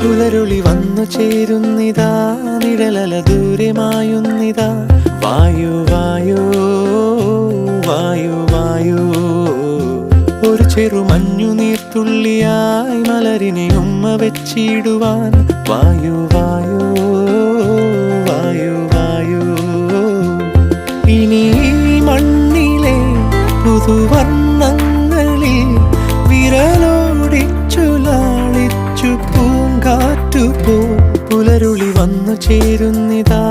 പുലരുളി വന്നു ചേരുന്നിതാ, നിഴലല ദൂരെ മായുന്നിതാ. വായു വായു വായു വായു, ഒരു ചെറു മഞ്ഞുനീർത്തുള്ളിയായി മലരിനെ ഉമ്മ വെച്ചിടുവാൻ. വായു വായു വായു വായു, ഇനി മണ്ണിലെ പുതുവർണ്ണങ്ങളിൽ വിരലോടിച്ചു ലാളിച്ചു പൂങ്കാറ്റുപോ. പുലരുളി വന്നു ചേരുന്നിതാ,